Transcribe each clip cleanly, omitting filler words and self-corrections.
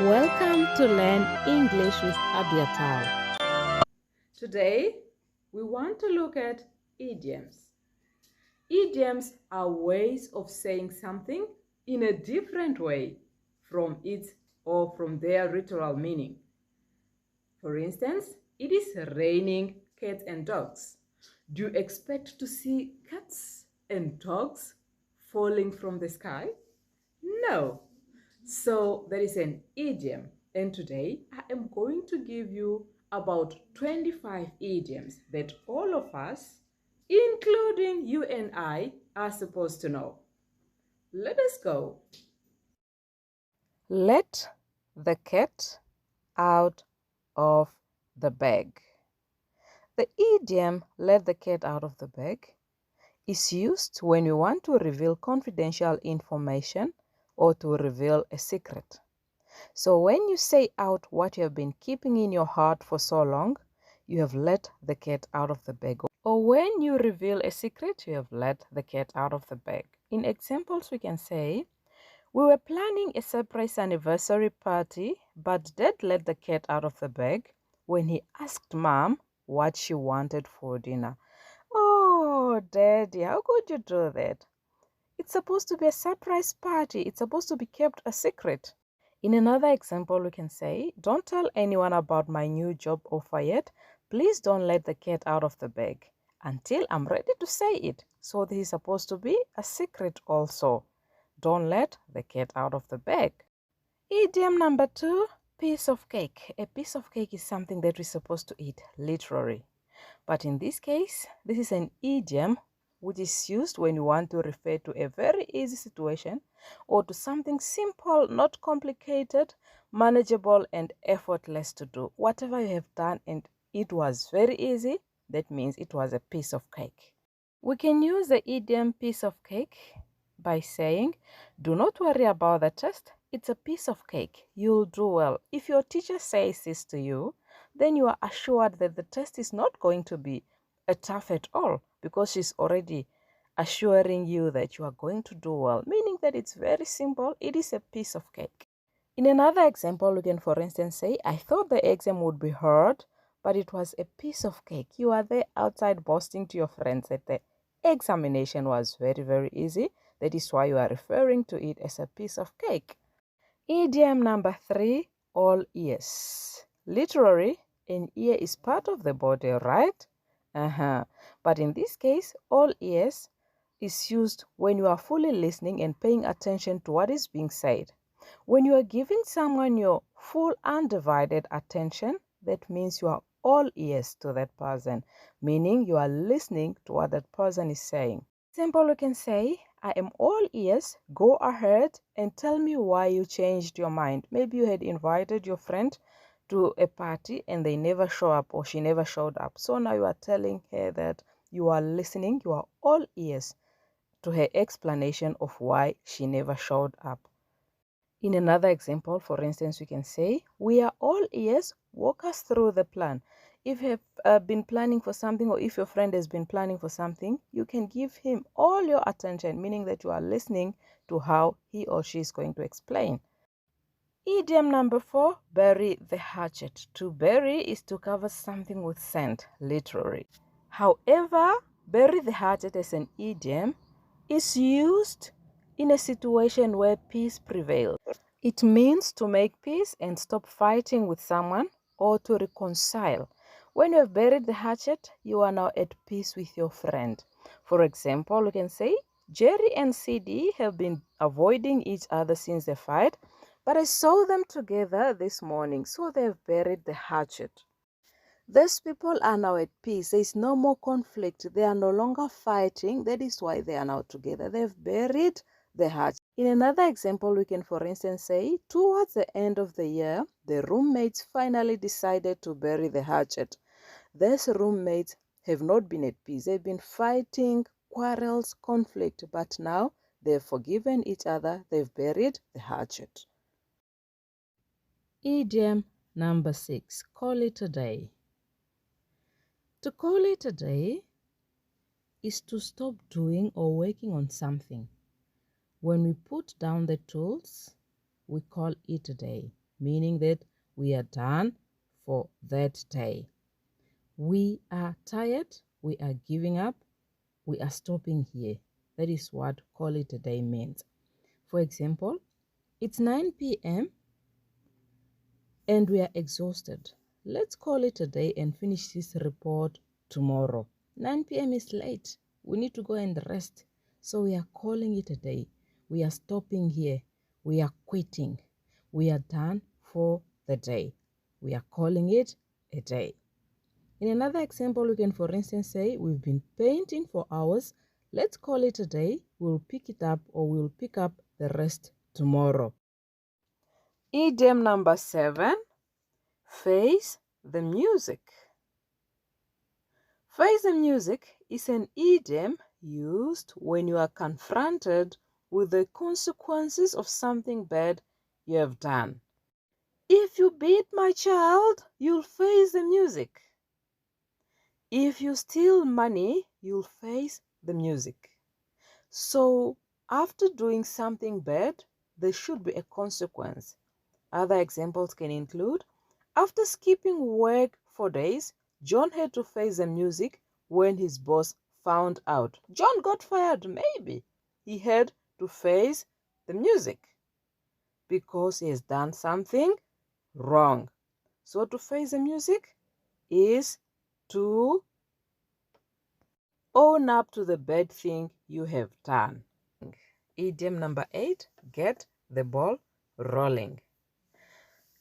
Welcome to Learn English with Abiatal. Today, we want to look at idioms. Idioms are ways of saying something in a different way from its or from their literal meaning. For instance, it is raining cats and dogs. Do you expect to see cats and dogs falling from the sky? No. So there is an idiom, and today I am going to give you about 25 idioms that all of us, including you and I, are supposed to know. Let us go. Let the cat out of the bag. The idiom let the cat out of the bag is used when you want to reveal confidential information or to reveal a secret. So when you say out what you have been keeping in your heart for so long, you have let the cat out of the bag. Or when you reveal a secret, you have let the cat out of the bag. In examples, we can say, we were planning a surprise anniversary party, but Dad let the cat out of the bag when he asked Mom what she wanted for dinner. Oh, Daddy, how could you do that? It's supposed to be a surprise party. It's supposed to be kept a secret. In another example, we can say, don't tell anyone about my new job offer yet. Please don't let the cat out of the bag until I'm ready to say it. So this is supposed to be a secret also. Don't let the cat out of the bag. Idiom number 2, piece of cake. A piece of cake is something that we're supposed to eat, literally. But in this case, this is an idiom which is used when you want to refer to a very easy situation or to something simple, not complicated, manageable, and effortless to do. Whatever you have done and it was very easy, that means it was a piece of cake. We can use the idiom piece of cake by saying, do not worry about the test. It's a piece of cake. You'll do well. If your teacher says this to you, then you are assured that the test is not going to be tough at all because she's already assuring you that you are going to do well, meaning that it's very simple. It is a piece of cake. In another example, we can, for instance, say, I thought the exam would be hard, but it was a piece of cake. You are there outside boasting to your friends that the examination was very, very easy. That is why you are referring to it as a piece of cake. Idiom number 3, all ears. Literally, an ear is part of the body, right? But in this case, all ears is used when you are fully listening and paying attention to what is being said. When you are giving someone your full undivided attention, that means you are all ears to that person, meaning you are listening to what that person is saying. Simple, we can say, I am all ears. Go ahead and tell me why you changed your mind. Maybe you had invited your friend to a party and they never show up or she never showed up. So now you are telling her that you are listening, you are all ears to her explanation of why she never showed up. In another example, for instance, we can say, we are all ears. Walk us through the plan. If you have been planning for something or if your friend has been planning for something, you can give him all your attention, meaning that you are listening to how he or she is going to explain. Idiom number 4, bury the hatchet. To bury is to cover something with sand, literally. However, bury the hatchet as an idiom is used in a situation where peace prevails. It means to make peace and stop fighting with someone or to reconcile. When you have buried the hatchet, you are now at peace with your friend. For example, we can say, Jerry and CD have been avoiding each other since the fight, but I saw them together this morning, so they have buried the hatchet. These people are now at peace. There is no more conflict. They are no longer fighting. That is why they are now together. They've buried the hatchet. In another example, we can, for instance, say, towards the end of the year, the roommates finally decided to bury the hatchet. These roommates have not been at peace. They've been fighting, quarrels, conflict, but now they've forgiven each other. They've buried the hatchet. Idiom number 6, call it a day. To call it a day is to stop doing or working on something. When we put down the tools, we call it a day. meaning that we are done for that day. We are tired, we are giving up, we are stopping here. That is what call it a day means. For example, it's 9 p.m. and we are exhausted. Let's call it a day and finish this report tomorrow. 9 p.m. is late. We need to go and rest. So we are calling it a day. We are stopping here. We are quitting. We are done for the day. We are calling it a day. In another example, we can, for instance, say we've been painting for hours. Let's call it a day. We'll pick it up, or we'll pick up the rest tomorrow. Idiom number 7, face the music. Face the music is an idiom used when you are confronted with the consequences of something bad you have done. If you beat my child, you'll face the music. If you steal money, you'll face the music. So, after doing something bad, there should be a consequence. Other examples can include, after skipping work for days, John had to face the music when his boss found out. John got fired, maybe. He had to face the music because he has done something wrong. So to face the music is to own up to the bad thing you have done. Idiom number 8, get the ball rolling.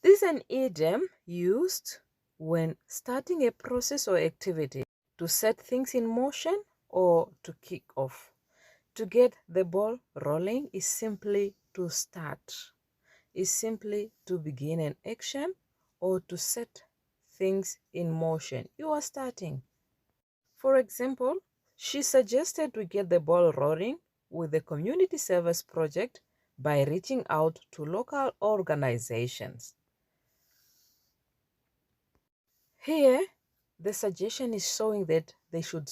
This is an idiom used when starting a process or activity to set things in motion or to kick off. To get the ball rolling is simply to start, is simply to begin an action or to set things in motion. You are starting. For example, she suggested we get the ball rolling with the community service project by reaching out to local organizations. Here, the suggestion is showing that they should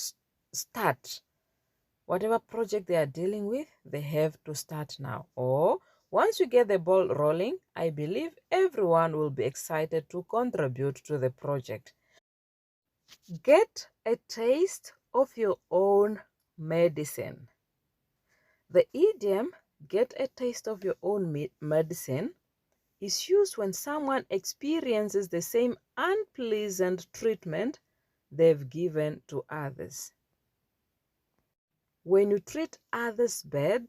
start. Whatever project they are dealing with, they have to start now. Or once you get the ball rolling, I believe everyone will be excited to contribute to the project. Get a taste of your own medicine. The idiom, get a taste of your own medicine, is used when someone experiences the same unpleasant treatment they've given to others. When you treat others bad,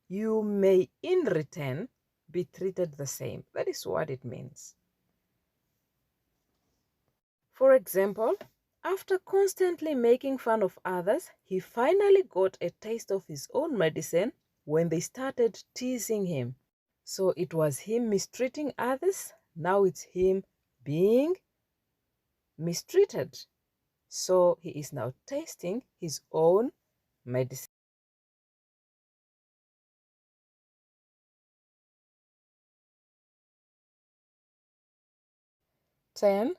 you may in return be treated the same. That is what it means. For example, after constantly making fun of others, he finally got a taste of his own medicine when they started teasing him. So it was him mistreating others, now it's him being mistreated. So he is now tasting his own medicine. 10,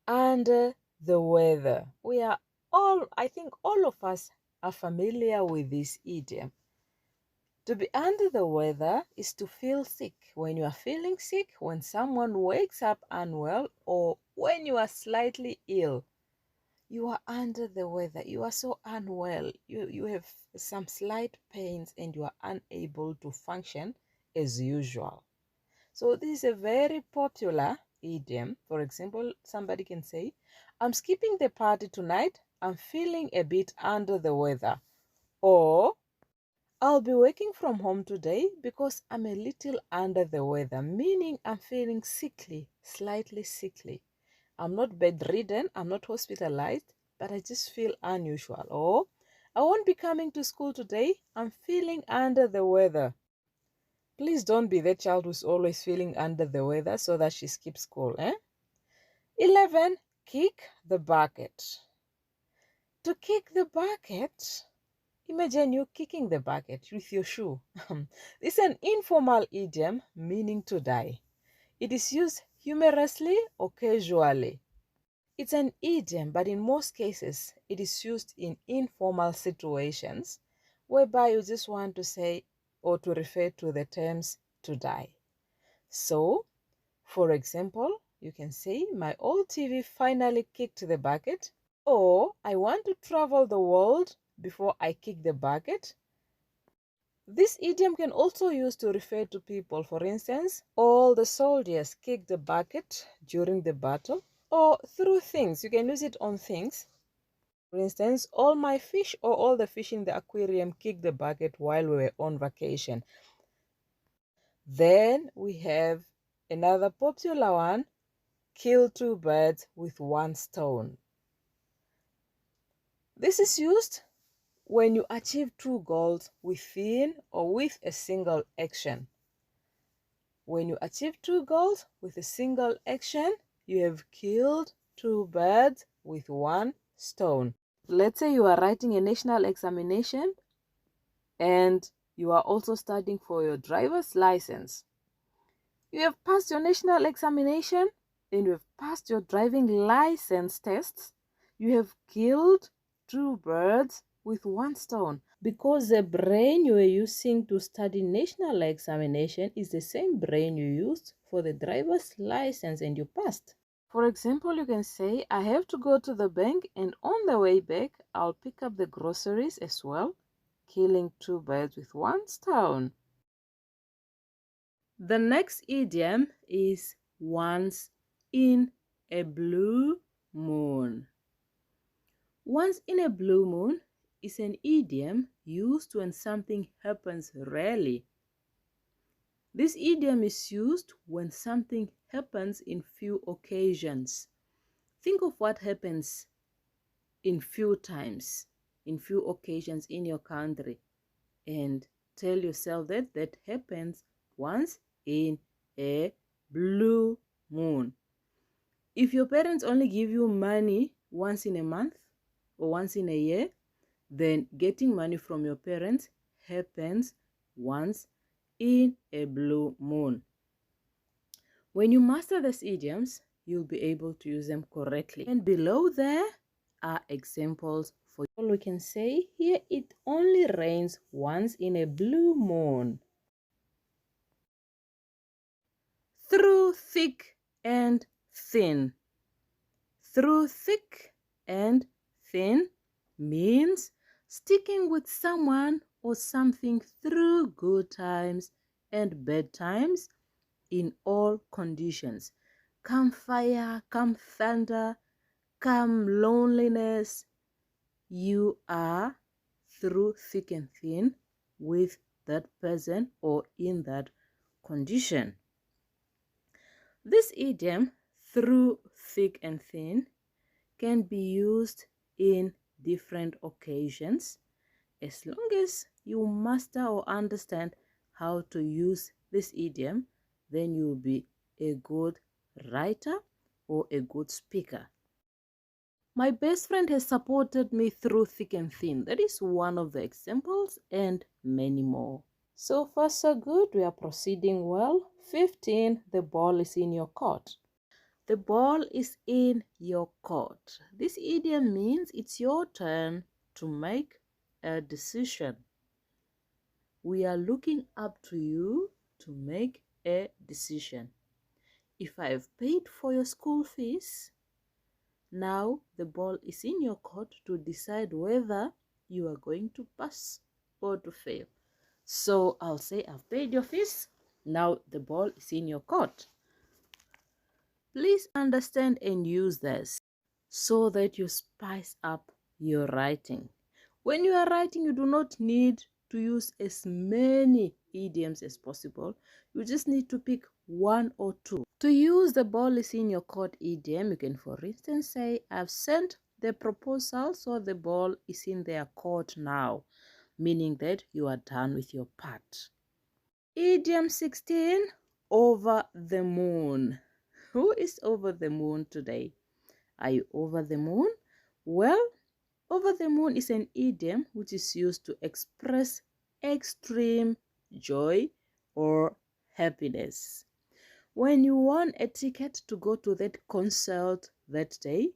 under the weather. I think all of us are familiar with this idiom. To be under the weather is to feel sick. When you are feeling sick, when someone wakes up unwell, or when you are slightly ill, you are under the weather. You are so unwell. You have some slight pains and you are unable to function as usual. So this is a very popular idiom. For example, somebody can say, I'm skipping the party tonight. I'm feeling a bit under the weather. Or, I'll be working from home today because I'm a little under the weather, meaning I'm feeling sickly, slightly sickly. I'm not bedridden, I'm not hospitalized, but I just feel unusual. Or, I won't be coming to school today. I'm feeling under the weather. Please don't be that child who's always feeling under the weather so that she skips school. 11, kick the bucket. To kick the bucket, imagine you kicking the bucket with your shoe. It's an informal idiom meaning to die. It is used humorously or casually. It's an idiom, but in most cases, it is used in informal situations whereby you just want to say or to refer to the terms to die. So, For example, you can say, my old TV finally kicked the bucket, or I want to travel the world before I kick the bucket. This idiom can also use to refer to people. For instance, all the soldiers kicked the bucket during the battle, or through things. You can use it on things. For instance, all my fish or all the fish in the aquarium kicked the bucket while we were on vacation. Then we have another popular one, kill two birds with one stone. This is used when you achieve two goals within or with a single action. When you achieve two goals with a single action, you have killed two birds with one stone. Let's say you are writing a national examination and you are also studying for your driver's license. You have passed your national examination and you have passed your driving license tests. You have killed two birds with one stone, because the brain you were using to study national examination is the same brain you used for the driver's license and you passed. For example, you can say, I have to go to the bank and on the way back, I'll pick up the groceries as well, killing two birds with one stone. The next idiom is once in a blue moon. Once in a blue moon is an idiom used when something happens rarely. This idiom is used when something happens in few occasions. Think of what happens in few times, in few occasions in your country, and tell yourself that that happens once in a blue moon. If your parents only give you money once in a month or once in a year, then getting money from your parents happens once in a blue moon. When you master these idioms, you'll be able to use them correctly. And below there are examples for all we can say. Here, it only rains once in a blue moon. Through thick and thin. Through thick and thin means sticking with someone or something through good times and bad times in all conditions. Come fire, come thunder, come loneliness, you are through thick and thin with that person or in that condition. This idiom, through thick and thin, can be used in different occasions as long as you master or understand how to use this idiom. Then you'll be a good writer or a good speaker. My best friend has supported me through thick and thin. That is one of the examples and many more. So far so good, we are proceeding well. 15, the ball is in your court. The ball is in your court. This idiom means it's your turn to make a decision. We are looking up to you to make a decision. If I have paid for your school fees, now the ball is in your court to decide whether you are going to pass or to fail. So I'll say I've paid your fees. Now the ball is in your court. Please understand and use this so that you spice up your writing. When you are writing, you do not need to use as many idioms as possible. You just need to pick one or two. To use the ball is in your court idiom, you can, for instance, say, I've sent the proposal, so the ball is in their court now, meaning that you are done with your part. Idiom 16, over the moon. Who is over the moon today? Are you over the moon? Well, over the moon is an idiom which is used to express extreme joy or happiness. When you won a ticket to go to that concert that day,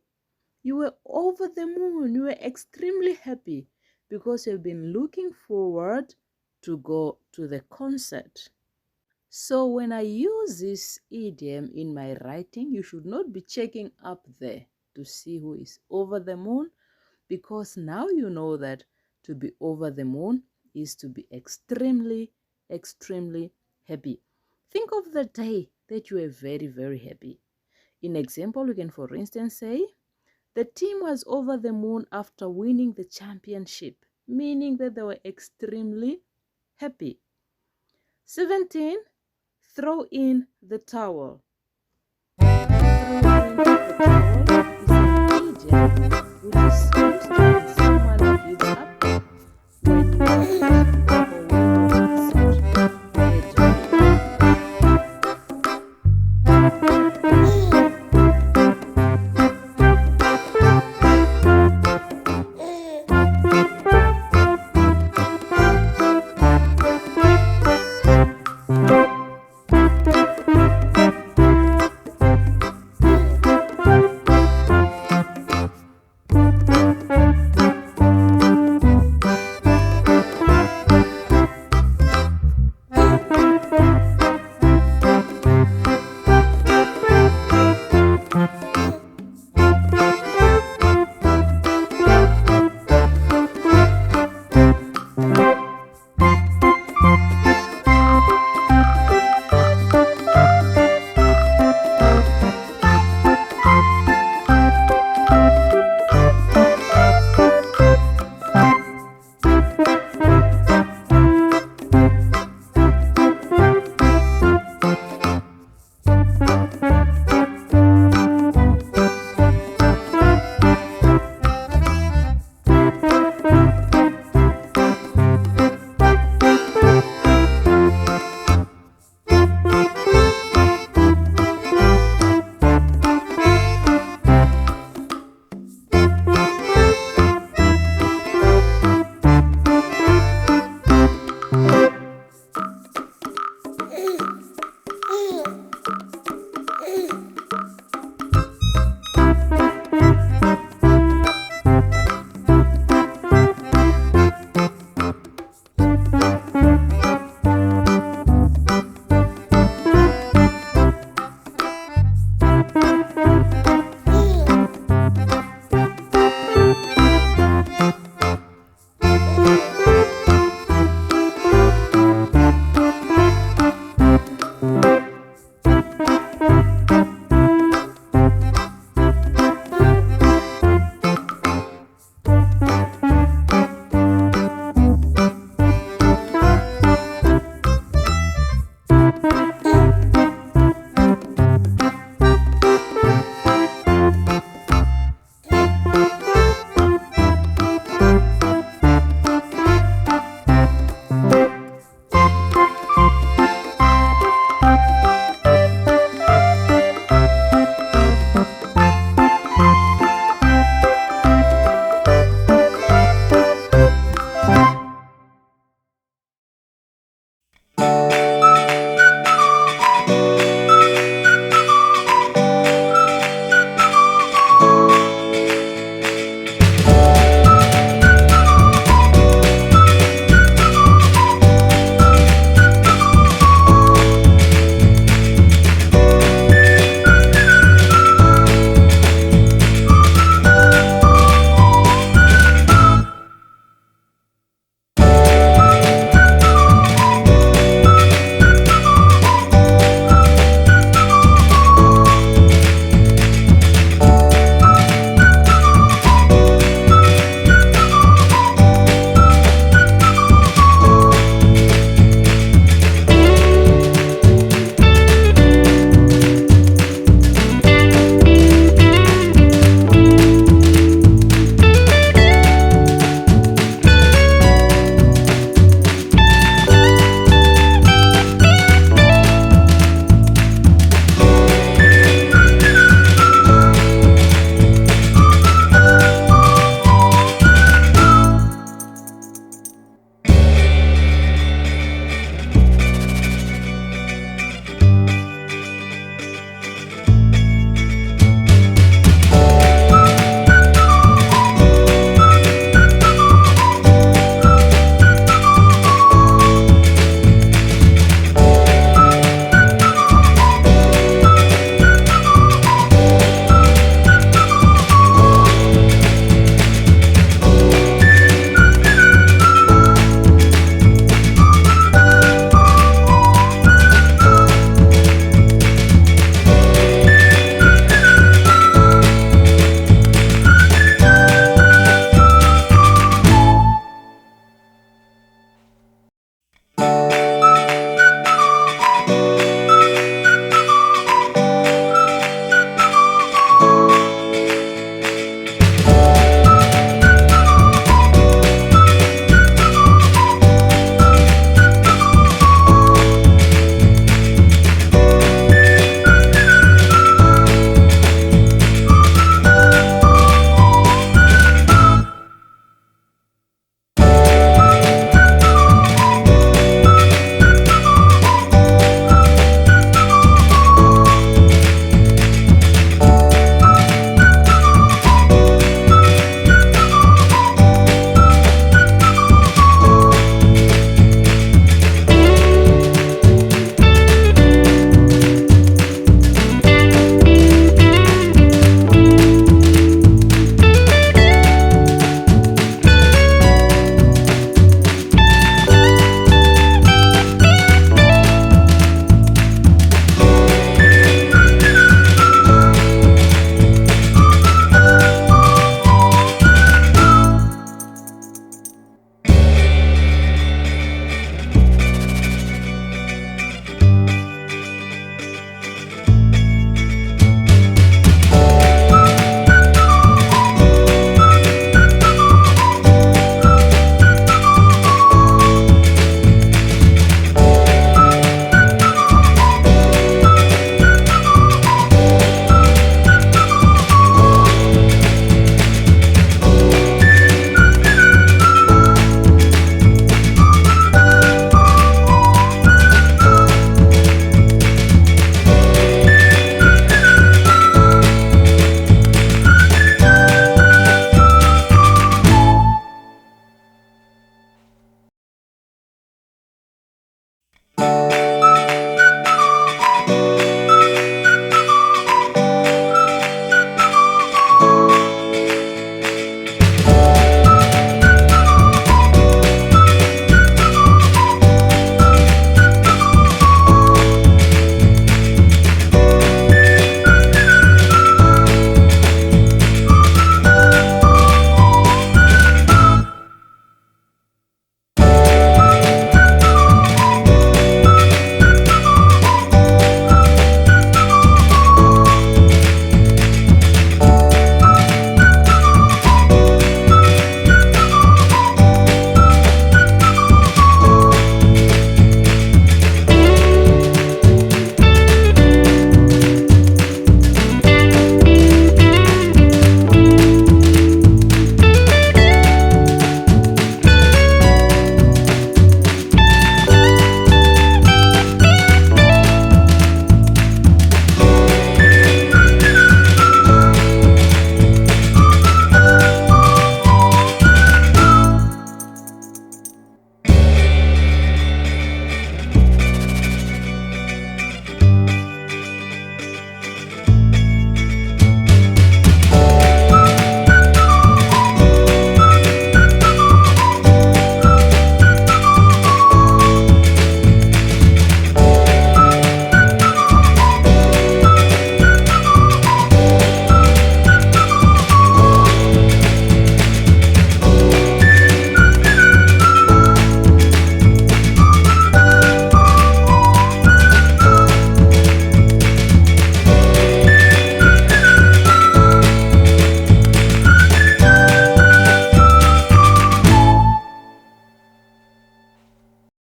you were over the moon. You were extremely happy because you've been looking forward to go to the concert. So when I use this idiom in my writing, you should not be checking up there to see who is over the moon, because now you know that to be over the moon is to be extremely, extremely happy. Think of the day that you were very, very happy. In example, we can for instance say, the team was over the moon after winning the championship, meaning that they were extremely happy. 17. Throw in the towel. Throw in the towel is an idiom which is used when someone gives up, when you are or when you accept a job.